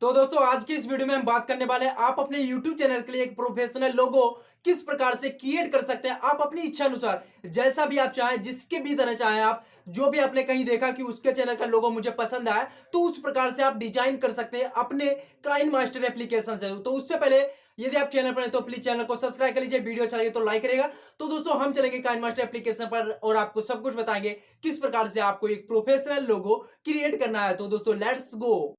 तो दोस्तों आज की इस वीडियो में हम बात करने वाले हैं आप अपने YouTube चैनल के लिए एक प्रोफेशनल लोगो किस प्रकार से क्रिएट कर सकते हैं। आप अपनी इच्छा अनुसार जैसा भी आप चाहें, जिसके भी तरह चाहें, आप जो भी आपने कहीं देखा कि उसके चैनल का लोगो मुझे पसंद आया, तो उस प्रकार से आप डिजाइन कर सकते हैं अपने काइन मास्टर एप्लीकेशन से। तो उससे पहले यदि आप चैनल पर हैं तो प्लीज चैनल को सब्सक्राइब कर लीजिए, वीडियो अच्छा लगे तो लाइक करेगा। तो दोस्तों हम चलेंगे काइन मास्टर एप्लीकेशन पर और आपको सब कुछ बताएंगे किस प्रकार से आपको एक प्रोफेशनल लोगो क्रिएट करना है। तो दोस्तों लेट्स गो।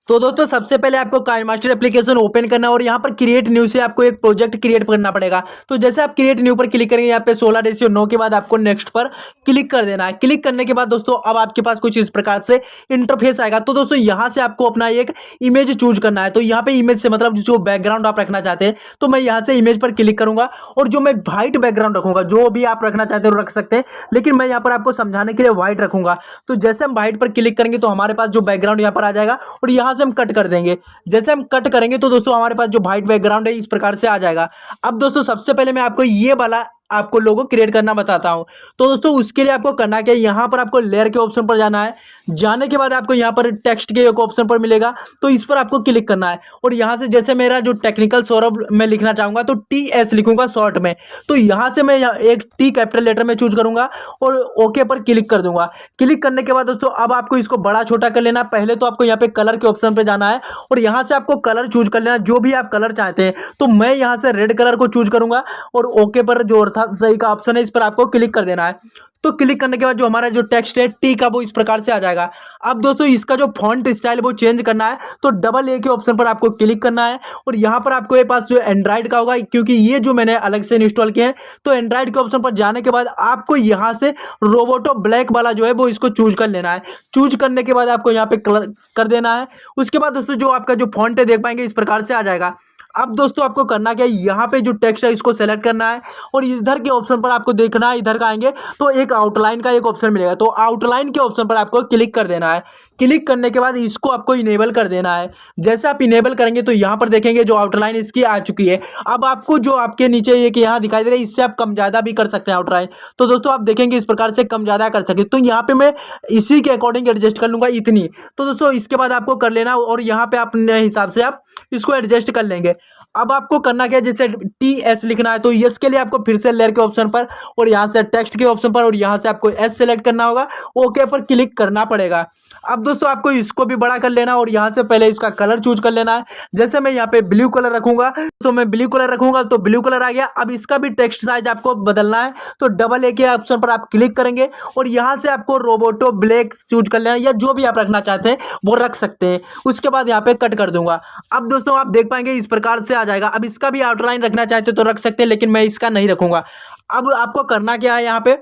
तो दोस्तों सबसे पहले आपको काइन मास्टर एप्लीकेशन ओपन करना है और यहाँ पर क्रिएट न्यू से आपको एक प्रोजेक्ट क्रिएट करना पड़ेगा। तो जैसे आप क्रिएट न्यू पर क्लिक करेंगे, यहाँ पे 16:9 के बाद आपको नेक्स्ट पर क्लिक कर देना है। क्लिक करने के बाद दोस्तों अब आपके पास कुछ इस प्रकार से इंटरफेस आएगा। तो दोस्तों यहाँ से आपको अपना एक इमेज चूज करना है। तो यहाँ पे इमेज से मतलब जो बैकग्राउंड आप रखना चाहते हैं, तो मैं यहाँ से इमेज पर क्लिक करूंगा और जो मैं व्हाइट बैकग्राउंड रखूंगा, जो भी आप रखना चाहते हो रख सकते हैं, लेकिन मैं यहाँ पर आपको समझाने के लिए व्हाइट रखूंगा। तो जैसे हम व्हाइट पर क्लिक करेंगे तो हमारे पास जो बैकग्राउंड यहाँ पर आ जाएगा और यहाँ से हम कट कर देंगे। जैसे हम कट करेंगे तो दोस्तों हमारे पास जो व्हाइट बैकग्राउंड है इस प्रकार से आ जाएगा। अब दोस्तों सबसे पहले मैं आपको ये वाला आपको लोगो क्रिएट करना बताता हूं। तो दोस्तों उसके लिए आपको करना क्या है, यहां पर आपको लेयर के ऑप्शन पर जाना है। जाने के बाद आपको यहां पर टेक्स्ट के एक ऑप्शन पर मिलेगा, तो इस पर आपको क्लिक करना है और यहां से जैसे मेरा जो टेक्निकल सौरभ मैं लिखना चाहूंगा तो TS लिखूंगा शॉर्ट में। तो यहां से मैं एक T कैपिटल लेटर में चूज करूंगा और ओके पर क्लिक कर दूंगा। क्लिक करने के बाद दोस्तों अब आपको इसको बड़ा छोटा कर लेना। पहले तो आपको यहाँ पे कलर के ऑप्शन पे जाना है और यहां से आपको कलर चूज कर लेना, जो भी आप कलर चाहते हैं। तो मैं यहां से रेड कलर को चूज करूंगा और ओके पर जो सही का ऑप्शन है इस पर आपको क्लिक कर देना है। तो क्लिक करने के बाद जो हमारा जो टेक्स्ट है टी का वो इस प्रकार से आ जाएगा। अब दोस्तों इसका जो फॉन्ट स्टाइल वो चेंज करना है, तो डबल ए के ऑप्शन पर आपको क्लिक करना है और यहां पर आपको ये पास जो एंड्रॉइड का होगा, क्योंकि ये जो मैंने अलग से इंस्टॉल किए हैं। तो एंड्रॉइड के ऑप्शन पर जाने के बाद आपको यहां से रोबोटो ब्लैक वाला जो है वो इसको चूज कर लेना है। चूज करने के बाद आपको यहाँ पे कलर कर देना है। उसके बाद दोस्तों जो आपका जो फॉन्ट है देख पाएंगे इस प्रकार से आ जाएगा। अब दोस्तों आपको करना क्या है, यहाँ पे जो टेक्स्ट है इसको सेलेक्ट करना है और इधर के ऑप्शन पर आपको देखना है, इधर का आएंगे तो एक आउटलाइन का एक ऑप्शन मिलेगा। तो आउटलाइन के ऑप्शन पर आपको क्लिक कर देना है। क्लिक करने के बाद इसको आपको इनेबल कर देना है। जैसे आप इनेबल करेंगे तो यहाँ पर देखेंगे जो आउटलाइन इसकी आ चुकी है। अब आपको जो आपके नीचे एक यहाँ दिखाई दे रहा है, इससे आप कम ज़्यादा भी कर सकते हैं आउटलाइन। तो दोस्तों आप देखेंगे इस प्रकार से कम ज़्यादा कर सकते। तो यहाँ पे मैं इसी के अकॉर्डिंग एडजस्ट कर लूँगा इतनी। तो दोस्तों इसके बाद आपको कर लेना और यहाँ पे अपने हिसाब से आप इसको एडजस्ट कर लेंगे। अब आपको करना क्या है, जैसे TS लिखना है तो यस के लिए आपको फिर से लेयर के ऑप्शन पर और यहाँ से टेक्स्ट के ऑप्शन पर और यहाँ से आपको S सेलेक्ट करना होगा, ओके पर क्लिक करना पड़ेगा। अब दोस्तों आपको इसको भी बड़ा कर लेना और यहाँ से पहले इसका कलर चूज कर लेना है। जैसे मैं यहाँ पे ब्लू कलर रखूंगा तो मैं ब्लू कलर रखूंगा, तो ब्लू कलर आ गया। अब इसका भी टेक्स्ट साइज आपको बदलना है, तो डबल ए के ऑप्शन पर आप क्लिक करेंगे और यहाँ से आपको रोबोटो ब्लैक चूज कर लेना, या जो भी आप रखना चाहते हैं वो रख सकते हैं। उसके बाद यहाँ पे कट कर दूंगा। अब दोस्तों आप देख पाएंगे इस प्रकार से आ जाएगा। अब इसका भी आउटलाइन रखना चाहते तो रख सकते हैं, लेकिन मैं इसका नहीं रखूंगा। अब आपको करना क्या है, यहाँ पे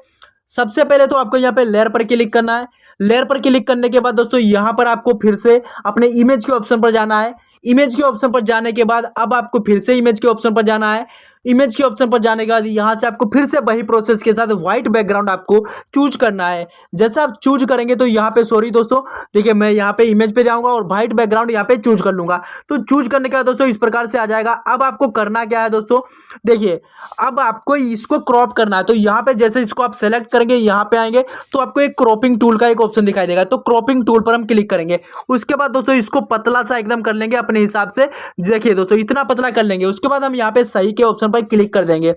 सबसे पहले तो आपको यहाँ पे लेयर पर क्लिक करना है। लेयर पर क्लिक करने के बाद दोस्तों यहाँ पर आपको फिर से अपने इमेज के ऑप्शन पर जाना है। इमेज के ऑप्शन पर जाने के बाद अब आपको फिर से इमेज के ऑप्शन पर जाना है। इमेज के ऑप्शन पर जाने के बाद यहाँ से आपको फिर से वही प्रोसेस के साथ व्हाइट बैकग्राउंड आपको चूज करना है। जैसा आप चूज करेंगे तो यहाँ पे सॉरी दोस्तों देखिए मैं यहाँ पे इमेज पे जाऊंगा और व्हाइट बैकग्राउंड यहाँ पे चूज कर लूंगा। तो चूज करने के बाद दोस्तों इस प्रकार से आ जाएगा। अब आपको करना क्या है दोस्तों, देखिए अब आपको इसको क्रॉप करना है। तो यहाँ पे जैसे इसको आप सेलेक्ट करेंगे, यहाँ पे आएंगे तो आपको एक क्रॉपिंग टूल का एक ऑप्शन दिखाई देगा। तो क्रॉपिंग टूल पर हम क्लिक करेंगे। उसके बाद दोस्तों इसको पतला सा एकदम कर लेंगे अपने हिसाब से। देखिए दोस्तों इतना पतला कर लेंगे। उसके बाद हम यहाँ पे सही के ऑप्शन पर क्लिक कर देंगे।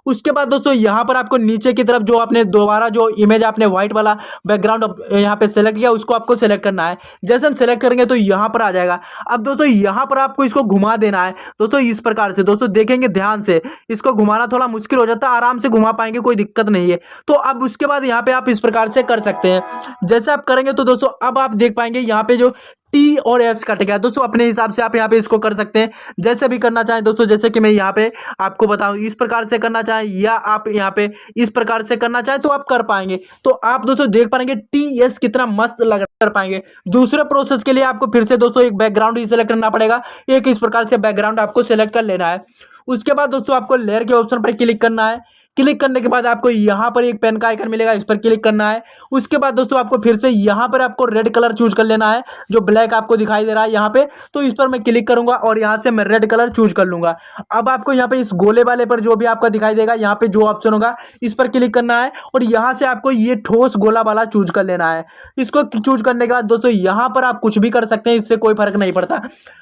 उसके बाद दोस्तों यहाँ पर आपको नीचे की तरफ जो आपने दोबारा जो इमेज आपने व्हाइट वाला बैकग्राउंड यहाँ पे सेलेक्ट किया उसको आपको सेलेक्ट करना है। जैसे हम सेलेक्ट करेंगे तो यहाँ पर आ जाएगा। अब दोस्तों यहाँ पर आपको इसको घुमा देना है दोस्तों इस प्रकार से। दोस्तों देखेंगे ध्यान से, इसको घुमाना थोड़ा मुश्किल हो जाता है, आराम से घुमा पाएंगे, कोई दिक्कत नहीं है। तो अब उसके बाद यहाँ पे आप इस प्रकार से कर सकते हैं। जैसे आप करेंगे तो दोस्तों अब आप देख पाएंगे यहाँ पे जो T और S कट गया। दोस्तों अपने हिसाब से आप यहाँ पे इसको कर सकते हैं, जैसे भी करना चाहें दोस्तों। जैसे कि मैं यहाँ पे आपको बताऊं, इस प्रकार से करना चाहें या आप यहाँ पे इस प्रकार से करना चाहें तो आप कर पाएंगे। तो आप दोस्तों देख पाएंगे TS कितना मस्त लग कर पाएंगे। दूसरे प्रोसेस के लिए आपको फिर से दोस्तों एक बैकग्राउंड ही सिलेक्ट करना पड़ेगा। एक इस प्रकार से बैकग्राउंड आपको सिलेक्ट कर लेना है। उसके बाद दोस्तों आपको लेयर के ऑप्शन पर क्लिक करना है। क्लिक करने के बाद आपको यहाँ पर एक पेन का आइकन मिलेगा, इस पर क्लिक करना है। उसके बाद दोस्तों आपको फिर से यहाँ पर आपको रेड कलर चूज कर लेना है, जो ब्लैक आपको दिखाई दे रहा है यहाँ पे, तो इस पर मैं क्लिक करूंगा और यहाँ से मैं रेड कलर चूज कर लूंगा। अब आपको यहाँ पे इस गोले वाले पर जो भी आपका दिखाई देगा, यहाँ पे जो ऑप्शन होगा इस पर क्लिक करना है और यहाँ से आपको ये ठोस गोला वाला चूज कर लेना है। इसको चूज करने के बाद दोस्तों यहाँ पर आप कुछ भी कर सकते हैं, इससे कोई फर्क नहीं पड़ता।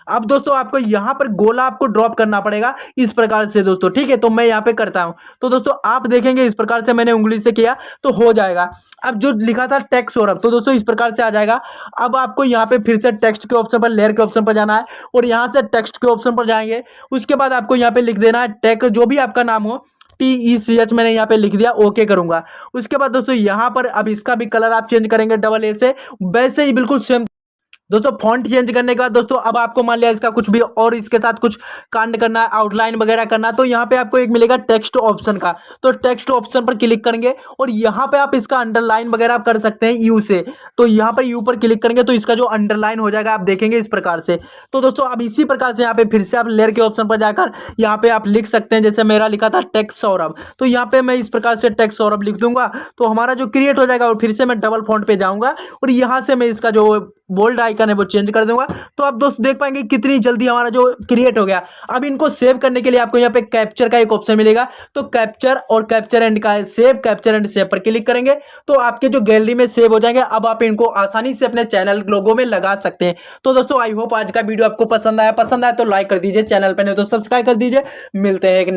अब दोस्तों आपको यहाँ पर गोला आपको ड्रॉप करना पड़ेगा इस प्रकार से दोस्तों, ठीक है। तो मैं यहाँ पे करता हूँ, तो दोस्तों आप देखेंगे इस प्रकार से मैंने उंगली से किया तो हो जाएगा। अब जो लिखा था टेक्स्ट सौरभ, तो दोस्तों इस प्रकार से आ जाएगा। अब आपको यहाँ पे फिर से टेक्स्ट के ऑप्शन पर, लेयर के ऑप्शन पर जाना है और यहाँ से टेक्स्ट के ऑप्शन पर जाएंगे। उसके बाद आपको यहाँ पे लिख देना है टेक, जो भी आपका नाम हो, TECH मैंने यहाँ पे लिख दिया, ओके करूंगा। उसके बाद दोस्तों यहाँ पर अब इसका भी कलर आप चेंज करेंगे डबल ए से, वैसे ही बिल्कुल सेम दोस्तों। फॉन्ट चेंज करने के बाद दोस्तों अब आपको मान लिया इसका कुछ भी और इसके साथ कुछ कांड करना है, आउटलाइन वगैरह करना है, तो यहाँ पे आपको एक मिलेगा टेक्स्ट ऑप्शन का, तो टेक्स्ट ऑप्शन पर क्लिक करेंगे और यहाँ पे आप इसका अंडरलाइन वगैरह आप कर सकते हैं यू से। तो यहाँ पर यू पर क्लिक करेंगे तो इसका जो अंडरलाइन हो जाएगा आप देखेंगे इस प्रकार से। तो दोस्तों अब इसी प्रकार से यहाँ पे फिर से आप लेयर के ऑप्शन पर जाकर यहाँ पे आप लिख सकते हैं, जैसे मेरा लिखा था टेक्स्ट सौरभ, तो यहाँ पे मैं इस प्रकार से टेक्स्ट सौरभ लिख दूंगा तो हमारा जो क्रिएट हो जाएगा। और फिर से मैं डबल फॉन्ट पे जाऊंगा और यहाँ से मैं इसका जो बोल्ड आइकन है वो चेंज कर दूंगा। तो आप दोस्त देख पाएंगे कितनी जल्दी हमारा जो क्रिएट हो गया। अब इनको सेव करने के लिए आपको यहाँ पे कैप्चर का एक ऑप्शन मिलेगा, तो कैप्चर और कैप्चर एंड का सेव, कैप्चर एंड सेव पर क्लिक करेंगे तो आपके जो गैलरी में सेव हो जाएंगे। अब आप इनको आसानी से अपने चैनल लोगों में लगा सकते हैं। तो दोस्तों आई होप आज का वीडियो आपको पसंद आया तो लाइक कर दीजिए, चैनल पर नहीं तो सब्सक्राइब कर दीजिए। मिलते हैं एक